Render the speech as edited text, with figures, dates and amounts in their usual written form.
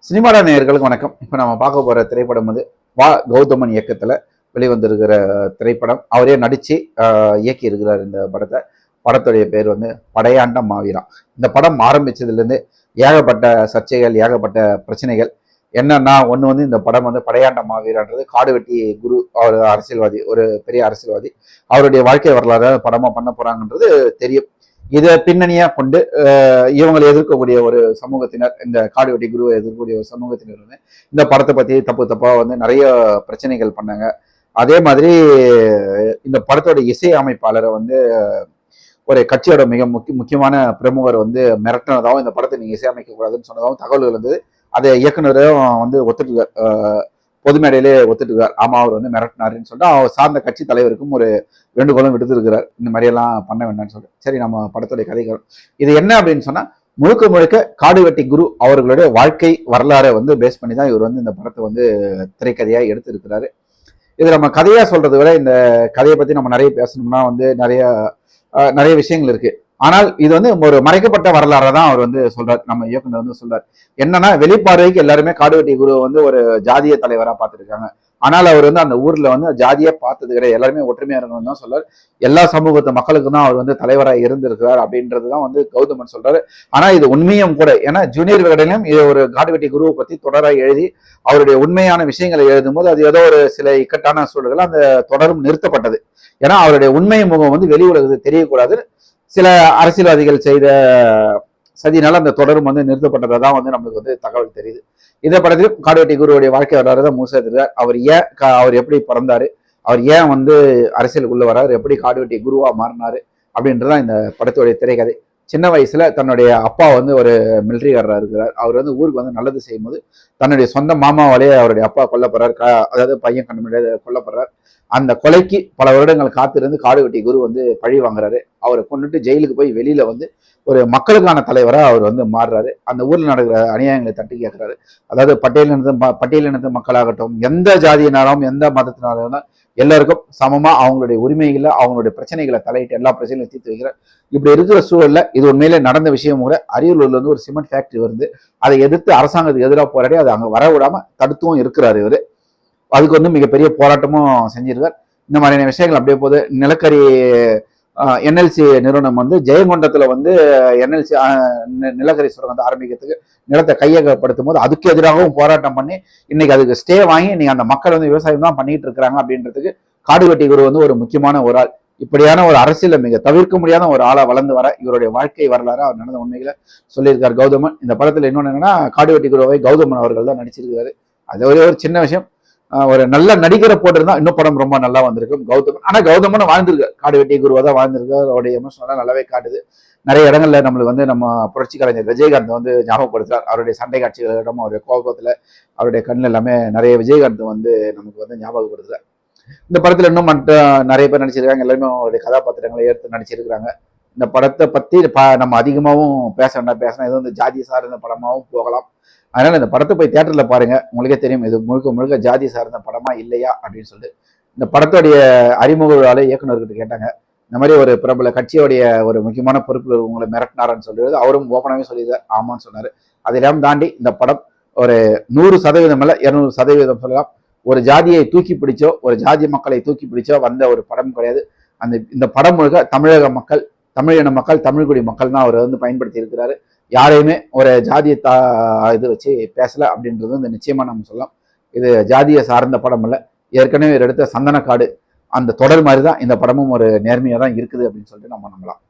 சினிமாடா நேயர்களுக்கு வணக்கம். இப்போ நம்ம பார்க்க போகிற திரைப்படம் வந்து வா கௌதமன் இயக்கத்தில் வெளிவந்திருக்கிற திரைப்படம். அவரே நடித்து இயக்கி இருக்கிறார் இந்த படத்தை. படத்துடைய பேர் வந்து படையாண்ட மாவீரா. இந்த படம் ஆரம்பித்ததுலேருந்து ஏகப்பட்ட சர்ச்சைகள், ஏகப்பட்ட பிரச்சனைகள். என்னன்னா, ஒன்று வந்து இந்த படம் வந்து படையாண்ட மாவீரான்றது காடுவெட்டி குரு, அவர் அரசியல்வாதி, ஒரு பெரிய அரசியல்வாதி. அவருடைய வாழ்க்கை வரலாறு படமாக பண்ண போகிறாங்கன்றது தெரியும். இதை பின்னணியா கொண்டு இவங்களை எதிர்க்கக்கூடிய ஒரு சமூகத்தினர், இந்த காடுவெட்டி குருவை எதிர்க்கக்கூடிய ஒரு சமூகத்தினர் வந்து இந்த படத்தை பத்தி தப்பு தப்பா வந்து நிறைய பிரச்சனைகள் பண்ணாங்க. அதே மாதிரி இந்த படத்தோட இசை அமைப்பாளரை வந்து ஒரு கட்சியோட மிக முக்கியமான பிரமுகர் வந்து மிரட்டினதாகவும், இந்த படத்தை நீங்க இசையமைக்க கூடாதுன்னு சொன்னதாகவும் தகவல்கள் இருந்தது. அதை இயக்குனரும் வந்து ஒத்துட்டு பொது மேடையிலே ஒத்துட்டுருக்கார். ஆமா, அவர் வந்து மிரட்டினாருன்னு சொல்லிட்டு அவர் சார்ந்த கட்சி தலைவருக்கும் ஒரு வேண்டுகோளும் விடுத்திருக்கிறார். இந்த மாதிரியெல்லாம் பண்ண வேண்டாம்னு சொல்லிட்டு. சரி, நம்ம படத்துடைய கதைகள் இது என்ன அப்படின்னு சொன்னா, முழுக்க முழுக்க காடுவெட்டி குரு அவர்களுடைய வாழ்க்கை வரலாறை வந்து பேஸ் பண்ணி தான் இவர் வந்து இந்த படத்தை வந்து திரைக்கதையா எடுத்திருக்கிறாரு. இது நம்ம கதையா சொல்றதை விட இந்த கதையை பத்தி நம்ம நிறைய பேசணும்னா வந்து நிறைய விஷயங்கள் இருக்கு. ஆனால் இது வந்து ஒரு மறைக்கப்பட்ட வரலாறை தான் அவர் வந்து சொல்றார். நம்ம இயக்குனர் வந்து சொல்றார் என்னன்னா, வெளிப்பார்வைக்கு எல்லாருமே காடுவெட்டி குரு வந்து ஒரு ஜாதிய தலைவரா பார்த்துருக்காங்க. ஆனால் அவர் வந்து அந்த ஊர்ல வந்து ஜாதியா பார்த்தது கிடையாது. எல்லாருமே ஒற்றுமையா இருக்கணும்னு தான் சொல்றாரு. எல்லா சமூகத்து மக்களுக்கு தான் அவர் வந்து தலைவராக இருந்திருக்கிறார் அப்படின்றதுதான் வந்து கௌதமன் சொல்றாரு. ஆனா இது உண்மையும் கூட. ஏன்னா ஜூனியர் விகடனிலும் இது ஒரு காடுவெட்டி குருவை பத்தி தொடராக எழுதி அவருடைய உண்மையான விஷயங்களை எழுதும் போது அது ஏதோ ஒரு சில இக்கட்டான சூழல்கள் அந்த தொடரும் நிறுத்தப்பட்டது. ஏன்னா அவருடைய உண்மை முகம் வந்து வெளி உலகத்துக்கு தெரியக்கூடாது. சில அரசியல்வாதிகள் செய்த சதினால அந்த தொடரும் வந்து நிறுத்தப்பட்டதா தான் வந்து நம்மளுக்கு வந்து தகவல் தெரியுது. இதை படத்திலும் காடுவெட்டி குருவுடைய வாழ்க்கை வரலாறு தான் முழுசா தெரியாது. அவர் எப்படி பிறந்தாரு, அவர் ஏன் வந்து அரசியலுக்குள்ள வர்றாரு, எப்படி காடுவெட்டி குருவா மாறினாரு அப்படின்றதான் இந்த படத்துடைய திரைக்கதை. சின்ன வயசுல தன்னுடைய அப்பா வந்து ஒரு மிலிட்டரிக்காரராக இருக்கிறார். அவர் வந்து ஊருக்கு வந்து நல்லது செய்யும் போது தன்னுடைய சொந்த மாமாவாலேயே அவருடைய அப்பா கொல்லப்படுறார். அதாவது பையன் கண்ணு கொல்லப்படுறார். அந்த கொலைக்கு பல வருடங்கள் காத்திருந்து காடுவெட்டி குரு வந்து பழி வாங்குறாரு. அவரை கொண்டுட்டு ஜெயிலுக்கு போய் வெளியில வந்து ஒரு மக்களுக்கான தலைவராக அவர் வந்து மாறுறாரு. அந்த ஊர்ல நடக்கிற அநியாயங்களை தட்டி கேட்கிறாரு. அதாவது பட்டியலினத்து மக்களாகட்டும், எந்த ஜாதியினாலும் எந்த மதத்தினாலும் எல்லாருக்கும் சமமா அவங்களுடைய உரிமைகளை, அவங்களுடைய பிரச்சனைகளை தலையிட்டு எல்லா பிரச்சனைகளையும் தீர்த்து வைக்கிறார். இப்படி இருக்கிற சூழல்ல இது உண்மையிலே நடந்த விஷயம் கூட. அரியலூர்ல இருந்து ஒரு சிமெண்ட் ஃபேக்டரி வருது. அதை எதிர்த்து அரசாங்கத்துக்கு எதிராக போராடி அதை அங்க வர விடாம தடுத்தும் இருக்கிறாரு இவரு. அதுக்கு வந்து மிகப்பெரிய போராட்டமும் செஞ்சிருக்கார். இந்த மாதிரியான விஷயங்கள் அப்படியே போது. நிலக்கரி என்எல்சி நிறுவனம் வந்து ஜெயங்கொண்டத்துல வந்து என்எல்சி நிலக்கரி சுரங்கத்தை ஆரம்பிக்கிறதுக்கு நிலத்தை கையகப்படுத்தும் போது அதுக்கு எதிராகவும் போராட்டம் பண்ணி இன்னைக்கு அதுக்கு ஸ்டே வாங்கி இன்னைக்கு அந்த மக்கள் வந்து விவசாயம் தான் பண்ணிட்டு இருக்கிறாங்க அப்படின்றதுக்கு காடுவெட்டி குரு வந்து ஒரு முக்கியமான ஒரு ஆள். இப்படியான ஒரு அரசியல மிக தவிர்க்க முடியாத ஒரு ஆளா வளர்ந்து வர இவருடைய வாழ்க்கை வரலாறு அவர் நடந்த உண்மைகளை சொல்லியிருக்கார் கௌதமன். இந்த படத்துல இன்னொன்னு என்னன்னா, காடுவெட்டி குருவை கௌதமன் அவர்கள் தான் நடிச்சிருக்காரு. அது ஒரு சின்ன விஷயம். ஒரு நல்ல நடிகரை போட்டிருந்தா இன்னும் படம் ரொம்ப நல்லா வந்திருக்கும் கௌதமன். ஆனா கௌதமன் வாழ்ந்திருக்காரு, காடுவெட்டி குருவா தான் வாழ்ந்திருக்காரு. அவருடைய எமோஷனலா நல்லாவே காட்டுது. நிறைய இடங்கள்ல நம்மளுக்கு வந்து நம்ம புரட்சி கலைஞர் விஜயகாந்த் வந்து ஞாபகப்படுத்துறார். அவருடைய சண்டை காட்சிகளிடம், அவருடைய கோபத்துல, அவருடைய கண்ணில் எல்லாமே நிறைய விஜயகாந்த் வந்து நமக்கு வந்து ஞாபகப்படுத்துறார். இந்த படத்துல இன்னும் மற்ற நிறைய பேர் நடிச்சிருக்காங்க. எல்லாருமே அவருடைய கதாபாத்திரங்களை எடுத்து நடிச்சிருக்கிறாங்க. இந்த படத்தை பத்தி நம்ம அதிகமாகவும் பேச பேசினா இது வந்து ஜாதி சார்ந்த படமாகவும் போகலாம். அதனால இந்த படத்தை போய் தியேட்டர்ல பாருங்க, உங்களுக்கே தெரியும் இது முழுக்க முழுக்க ஜாதி சார்ந்த படமா இல்லையா அப்படின்னு சொல்லிட்டு. இந்த படத்துடைய அறிமுக விழாவில் இயக்குநர்கிட்ட கேட்டாங்க, இந்த மாதிரி ஒரு பிரபல கட்சியோடைய ஒரு முக்கியமான பொறுப்புல உங்களை மிரட்டினாரன்னு சொல்லிடுறது. அவரும் ஓப்பனாகவே சொல்லியிருக்காரு, ஆமான்னு சொன்னாரு. அதெல்லாம் தாண்டி இந்த படம் ஒரு 100% அல்ல 200% சொல்லலாம். ஒரு ஜாதியை தூக்கி பிடிச்சோ, ஒரு ஜாதி மக்களை தூக்கி பிடிச்சோ வந்த ஒரு படம் கிடையாது. இந்த படம் முழுக்க தமிழக மக்கள், தமிழின மக்கள், தமிழ்குடி மக்கள் தான் அவர் வந்து பயன்படுத்தி இருக்கிறாரு. யாரையுமே ஒரு ஜாதியை இது வச்சு பேசல அப்படின்றது வந்து நிச்சயமா நம்ம சொல்லலாம். இது ஜாதியை சார்ந்த படம் இல்லை. ஏற்கனவே எடுத்த சந்தனக்காடு அந்த தொடர் மாதிரி தான் இந்த படமும் ஒரு நேர்மையா தான் இருக்குது அப்படின்னு சொல்லிட்டு நம்ம நம்பலாம்.